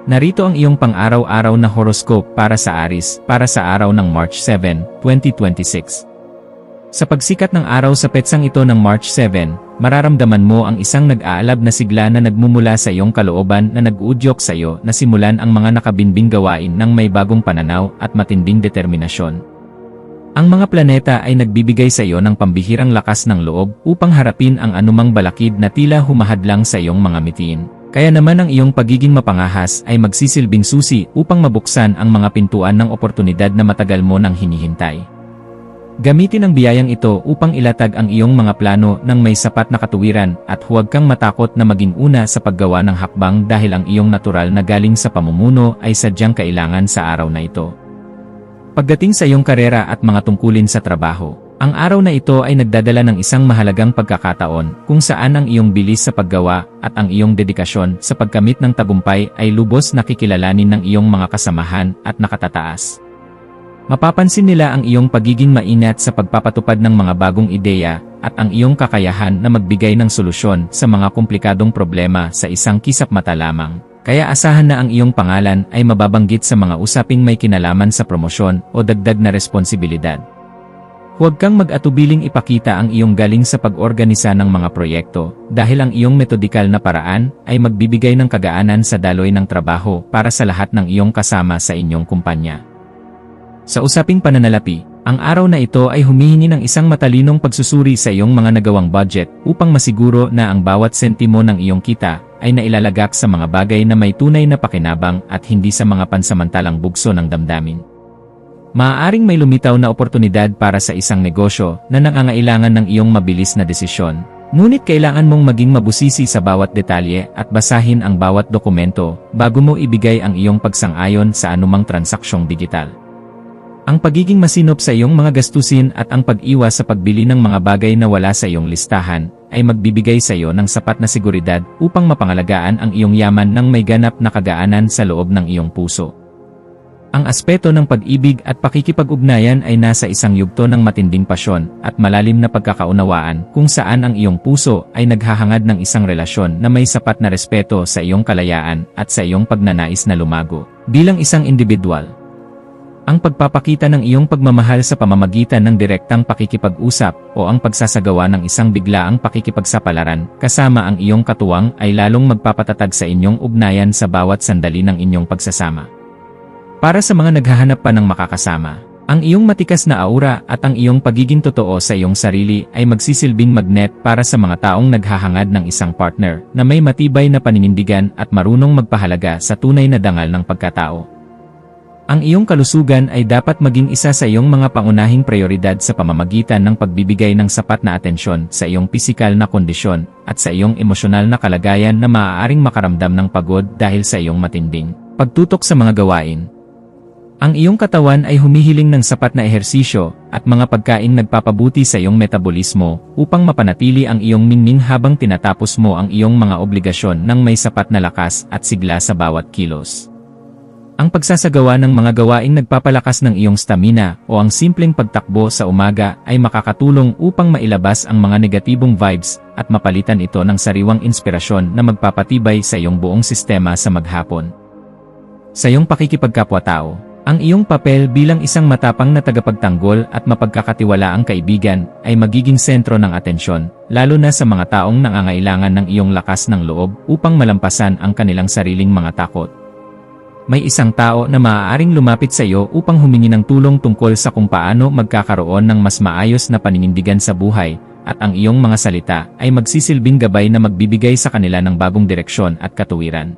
Narito ang iyong pang-araw-araw na horoscope para sa Aries, para sa araw ng March 7, 2026. Sa pagsikat ng araw sa petsang ito ng March 7, mararamdaman mo ang isang nag-aalab na sigla na nagmumula sa iyong kalooban na nag-uudyok sa iyo na simulan ang mga nakabinbing gawain ng may bagong pananaw at matinding determinasyon. Ang mga planeta ay nagbibigay sa iyo ng pambihirang lakas ng loob upang harapin ang anumang balakid na tila humahadlang sa iyong mga mitiin. Kaya naman ang iyong pagiging mapangahas ay magsisilbing susi upang mabuksan ang mga pintuan ng oportunidad na matagal mo nang hinihintay. Gamitin ang biyayang ito upang ilatag ang iyong mga plano ng may sapat na katuwiran at huwag kang matakot na maging una sa paggawa ng hakbang dahil ang iyong natural na galing sa pamumuno ay sadyang kailangan sa araw na ito. Pagdating sa iyong karera at mga tungkulin sa trabaho, ang araw na ito ay nagdadala ng isang mahalagang pagkakataon kung saan ang iyong bilis sa paggawa at ang iyong dedikasyon sa pagkamit ng tagumpay ay lubos na kikilalanin ng iyong mga kasamahan at nakatataas. Mapapansin nila ang iyong pagiging maingat sa pagpapatupad ng mga bagong ideya at ang iyong kakayahan na magbigay ng solusyon sa mga komplikadong problema sa isang kisap mata lamang. Kaya asahan na ang iyong pangalan ay mababanggit sa mga usaping may kinalaman sa promosyon o dagdag na responsibilidad. Huwag kang mag-atubiling ipakita ang iyong galing sa pag-organisa ng mga proyekto dahil ang iyong metodikal na paraan ay magbibigay ng kagaanan sa daloy ng trabaho para sa lahat ng iyong kasama sa inyong kumpanya. Sa usaping pananalapi, ang araw na ito ay humihingi ng isang matalinong pagsusuri sa iyong mga nagawang budget upang masiguro na ang bawat sentimo ng iyong kita ay nailalagak sa mga bagay na may tunay na pakinabang at hindi sa mga pansamantalang bugso ng damdamin. Maaaring may lumitaw na oportunidad para sa isang negosyo na nangangailangan ng iyong mabilis na desisyon. Ngunit kailangan mong maging mabusisi sa bawat detalye at basahin ang bawat dokumento bago mo ibigay ang iyong pagsang-ayon sa anumang transaksyong digital. Ang pagiging masinop sa iyong mga gastusin at ang pag-iwas sa pagbili ng mga bagay na wala sa iyong listahan ay magbibigay sa iyo ng sapat na seguridad upang mapangalagaan ang iyong yaman ng may ganap na kagaanan sa loob ng iyong puso. Ang aspeto ng pag-ibig at pakikipag-ugnayan ay nasa isang yugto ng matinding pasyon at malalim na pagkakaunawaan kung saan ang iyong puso ay naghahangad ng isang relasyon na may sapat na respeto sa iyong kalayaan at sa iyong pagnanais na lumago bilang isang individual. Ang pagpapakita ng iyong pagmamahal sa pamamagitan ng direktang pakikipag-usap o ang pagsasagawa ng isang biglaang pakikipagsapalaran kasama ang iyong katuwang ay lalong magpapatatag sa inyong ugnayan sa bawat sandali ng inyong pagsasama. Para sa mga naghahanap pa ng makakasama, ang iyong matikas na aura at ang iyong pagiging totoo sa iyong sarili ay magsisilbing magnet para sa mga taong naghahangad ng isang partner na may matibay na paninindigan at marunong magpahalaga sa tunay na dangal ng pagkatao. Ang iyong kalusugan ay dapat maging isa sa iyong mga pangunahing prioridad sa pamamagitan ng pagbibigay ng sapat na atensyon sa iyong pisikal na kondisyon at sa iyong emosyonal na kalagayan na maaaring makaramdam ng pagod dahil sa iyong matinding pagtutok sa mga gawain. Ang iyong katawan ay humihiling ng sapat na ehersisyo at mga pagkaing nagpapabuti sa iyong metabolismo upang mapanatili ang iyong ningning habang tinatapos mo ang iyong mga obligasyon ng may sapat na lakas at sigla sa bawat kilos. Ang pagsasagawa ng mga gawaing nagpapalakas ng iyong stamina o ang simpleng pagtakbo sa umaga ay makakatulong upang mailabas ang mga negatibong vibes at mapalitan ito ng sariwang inspirasyon na magpapatibay sa iyong buong sistema sa maghapon. Sa iyong pakikipagkapwa-tao, ang iyong papel bilang isang matapang na tagapagtanggol at mapagkakatiwalaang kaibigan ay magiging sentro ng atensyon, lalo na sa mga taong nangangailangan ng iyong lakas ng loob upang malampasan ang kanilang sariling mga takot. May isang tao na maaaring lumapit sa iyo upang humingi ng tulong tungkol sa kung paano magkakaroon ng mas maayos na paninindigan sa buhay, at ang iyong mga salita ay magsisilbing gabay na magbibigay sa kanila ng bagong direksyon at katuwiran.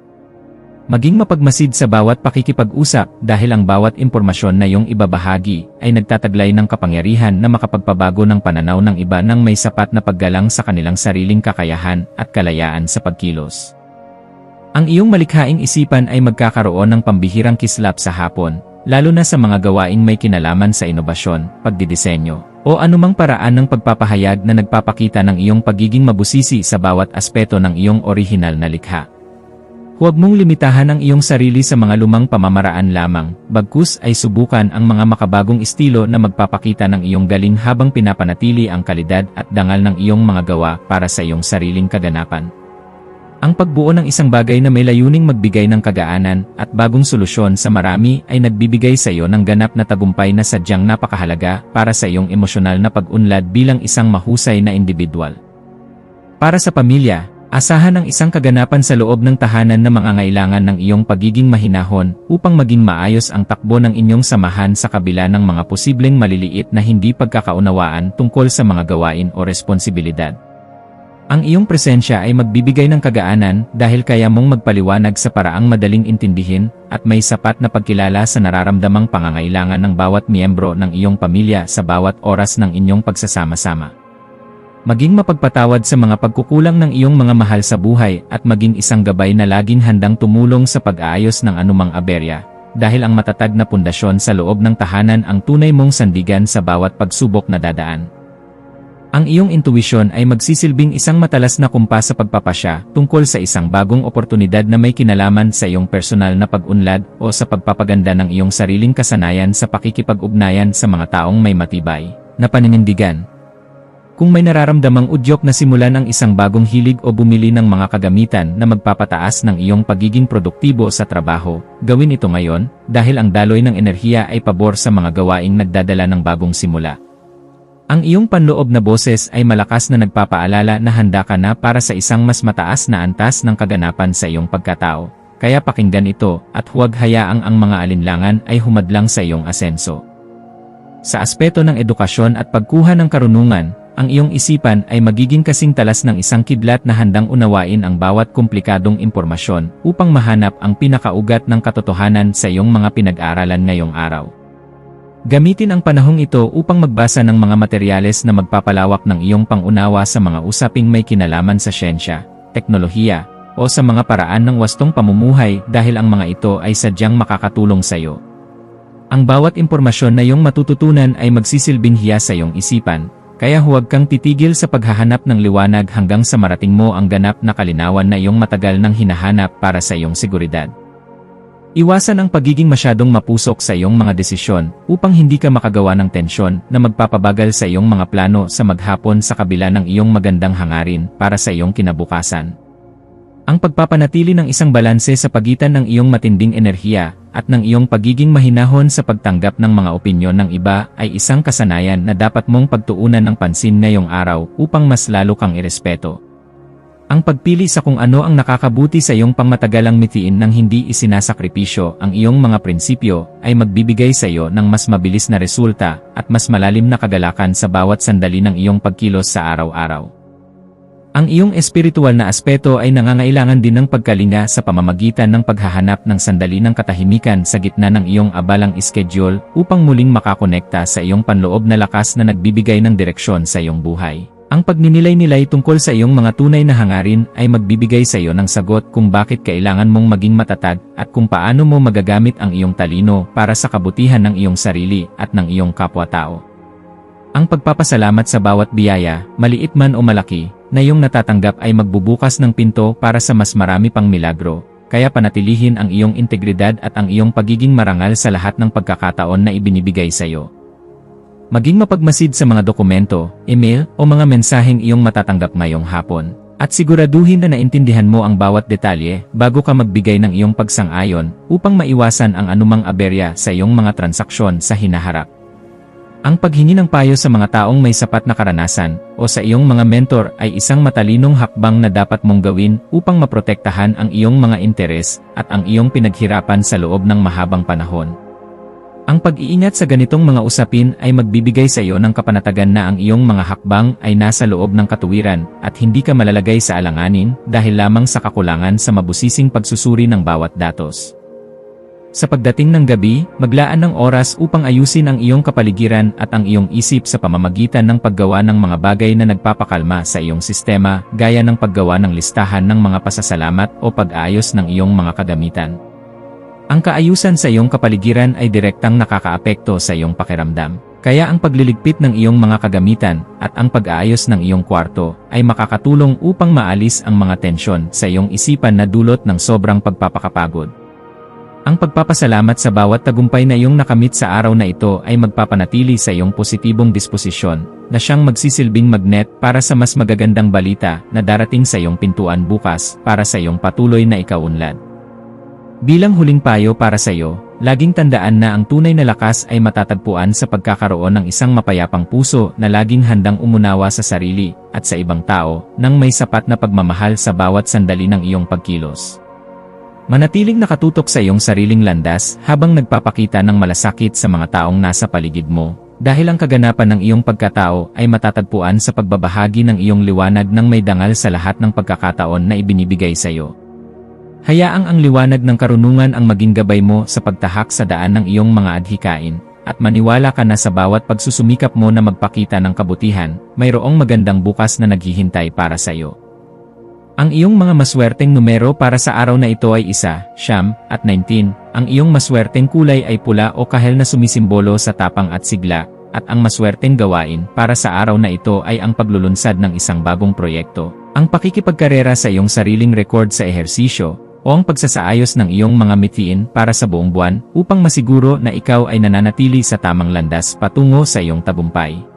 Maging mapagmasid sa bawat pakikipag-usap dahil ang bawat impormasyon na iyong ibabahagi ay nagtataglay ng kapangyarihan na makapagpabago ng pananaw ng iba nang may sapat na paggalang sa kanilang sariling kakayahan at kalayaan sa pagkilos. Ang iyong malikhaing isipan ay magkakaroon ng pambihirang kislap sa hapon, lalo na sa mga gawaing may kinalaman sa inobasyon, pagdidisenyo, o anumang paraan ng pagpapahayag na nagpapakita ng iyong pagiging mabusisi sa bawat aspeto ng iyong orihinal na likha. Huwag mong limitahan ang iyong sarili sa mga lumang pamamaraan lamang, bagkus ay subukan ang mga makabagong estilo na magpapakita ng iyong galing habang pinapanatili ang kalidad at dangal ng iyong mga gawa para sa iyong sariling kaganapan. Ang pagbuo ng isang bagay na may layuning magbigay ng kagaanan at bagong solusyon sa marami ay nagbibigay sa iyo ng ganap na tagumpay na sadyang napakahalaga para sa iyong emosyonal na pag-unlad bilang isang mahusay na individual. Para sa pamilya, asahan ang isang kaganapan sa loob ng tahanan na mangangailangan ng iyong pagiging mahinahon upang maging maayos ang takbo ng inyong samahan sa kabila ng mga posibleng maliliit na hindi pagkakaunawaan tungkol sa mga gawain o responsibilidad. Ang iyong presensya ay magbibigay ng kagaanan dahil kaya mong magpaliwanag sa paraang madaling intindihin at may sapat na pagkilala sa nararamdamang pangangailangan ng bawat miyembro ng iyong pamilya sa bawat oras ng inyong pagsasama-sama. Maging mapagpatawad sa mga pagkukulang ng iyong mga mahal sa buhay at maging isang gabay na laging handang tumulong sa pag-aayos ng anumang aberya, dahil ang matatag na pundasyon sa loob ng tahanan ang tunay mong sandigan sa bawat pagsubok na dadaan. Ang iyong intuwisyon ay magsisilbing isang matalas na kumpas sa pagpapasya tungkol sa isang bagong oportunidad na may kinalaman sa iyong personal na pag-unlad o sa pagpapaganda ng iyong sariling kasanayan sa pakikipag-ugnayan sa mga taong may matibay na paninindigan. Kung may nararamdamang udyok na simulan ang isang bagong hilig o bumili ng mga kagamitan na magpapataas ng iyong pagiging produktibo sa trabaho, gawin ito ngayon dahil ang daloy ng enerhiya ay pabor sa mga gawaing nagdadala ng bagong simula. Ang iyong panloob na boses ay malakas na nagpapaalala na handa ka na para sa isang mas mataas na antas ng kaganapan sa iyong pagkatao, kaya pakinggan ito at huwag hayaang ang mga alinlangan ay humadlang sa iyong asenso. Sa aspeto ng edukasyon at pagkuha ng karunungan, ang iyong isipan ay magiging kasing talas ng isang kidlat na handang unawain ang bawat komplikadong impormasyon upang mahanap ang pinakaugat ng katotohanan sa iyong mga pinag-aralan ngayong araw. Gamitin ang panahong ito upang magbasa ng mga materyales na magpapalawak ng iyong pangunawa sa mga usaping may kinalaman sa siyensya, teknolohiya, o sa mga paraan ng wastong pamumuhay dahil ang mga ito ay sadyang makakatulong sa iyo. Ang bawat impormasyon na iyong matututunan ay magsisilbing hiya sa iyong isipan, kaya huwag kang titigil sa paghahanap ng liwanag hanggang sa marating mo ang ganap na kalinawan na iyong matagal nang hinahanap para sa iyong seguridad. Iwasan ang pagiging masyadong mapusok sa iyong mga desisyon upang hindi ka makagawa ng tensyon na magpapabagal sa iyong mga plano sa maghapon sa kabila ng iyong magandang hangarin para sa iyong kinabukasan. Ang pagpapanatili ng isang balanse sa pagitan ng iyong matinding enerhiya at ng iyong pagiging mahinahon sa pagtanggap ng mga opinyon ng iba ay isang kasanayan na dapat mong pagtuunan ng pansin ngayong araw upang mas lalo kang irespeto. Ang pagpili sa kung ano ang nakakabuti sa iyong pangmatagalang mitiin nang hindi isinasakripisyo ang iyong mga prinsipyo ay magbibigay sa iyo ng mas mabilis na resulta at mas malalim na kagalakan sa bawat sandali ng iyong pagkilos sa araw-araw. Ang iyong espiritual na aspeto ay nangangailangan din ng pagkalinga sa pamamagitan ng paghahanap ng sandali ng katahimikan sa gitna ng iyong abalang schedule upang muling makakonekta sa iyong panloob na lakas na nagbibigay ng direksyon sa iyong buhay. Ang pagninilay-nilay tungkol sa iyong mga tunay na hangarin ay magbibigay sa iyo ng sagot kung bakit kailangan mong maging matatag at kung paano mo magagamit ang iyong talino para sa kabutihan ng iyong sarili at ng iyong kapwa-tao. Ang pagpapasalamat sa bawat biyaya, maliit man o malaki, na iyong natatanggap ay magbubukas ng pinto para sa mas marami pang milagro, kaya panatilihin ang iyong integridad at ang iyong pagiging marangal sa lahat ng pagkakataon na ibinibigay sa iyo. Maging mapagmasid sa mga dokumento, email, o mga mensaheng iyong matatanggap ngayong hapon, at siguraduhin na naintindihan mo ang bawat detalye bago ka magbigay ng iyong pagsang-ayon upang maiwasan ang anumang aberya sa iyong mga transaksyon sa hinaharap. Ang paghingi ng payo sa mga taong may sapat na karanasan o sa iyong mga mentor ay isang matalinong hakbang na dapat mong gawin upang maprotektahan ang iyong mga interes at ang iyong pinaghirapan sa loob ng mahabang panahon. Ang pag-iingat sa ganitong mga usapin ay magbibigay sa iyo ng kapanatagan na ang iyong mga hakbang ay nasa loob ng katuwiran at hindi ka malalagay sa alanganin dahil lamang sa kakulangan sa mabusising pagsusuri ng bawat datos. Sa pagdating ng gabi, maglaan ng oras upang ayusin ang iyong kapaligiran at ang iyong isip sa pamamagitan ng paggawa ng mga bagay na nagpapakalma sa iyong sistema gaya ng paggawa ng listahan ng mga pasasalamat o pag-aayos ng iyong mga kagamitan. Ang kaayusan sa iyong kapaligiran ay direktang nakakaapekto sa iyong pakiramdam. Kaya ang pagliligpit ng iyong mga kagamitan at ang pag-aayos ng iyong kwarto ay makakatulong upang maalis ang mga tensyon sa iyong isipan na dulot ng sobrang pagpapakapagod. Ang pagpapasalamat sa bawat tagumpay na iyong nakamit sa araw na ito ay magpapanatili sa iyong positibong disposisyon, na siyang magsisilbing magnet para sa mas magagandang balita na darating sa iyong pintuan bukas para sa iyong patuloy na ikaunlad. Bilang huling payo para sa iyo, laging tandaan na ang tunay na lakas ay matatagpuan sa pagkakaroon ng isang mapayapang puso na laging handang umunawa sa sarili at sa ibang tao nang may sapat na pagmamahal sa bawat sandali ng iyong pagkilos. Manatiling nakatutok sa iyong sariling landas habang nagpapakita ng malasakit sa mga taong nasa paligid mo, dahil ang kaganapan ng iyong pagkatao ay matatagpuan sa pagbabahagi ng iyong liwanag ng may dangal sa lahat ng pagkakataon na ibinibigay sa iyo. Hayaang ang liwanag ng karunungan ang maging gabay mo sa pagtahak sa daan ng iyong mga adhikain, at maniwala ka na sa bawat pagsusumikap mo na magpakita ng kabutihan, mayroong magandang bukas na naghihintay para sa iyo. Ang iyong mga maswerteng numero para sa araw na ito ay 1, 9, at 19. Ang iyong maswerteng kulay ay pula o kahel na sumisimbolo sa tapang at sigla, at ang maswerteng gawain para sa araw na ito ay ang paglulunsad ng isang bagong proyekto, ang pakikipagkarera sa iyong sariling record sa ehersisyo, o ang pagsasaayos ng iyong mga mithiin para sa buong buwan upang masiguro na ikaw ay nananatili sa tamang landas patungo sa iyong tagumpay.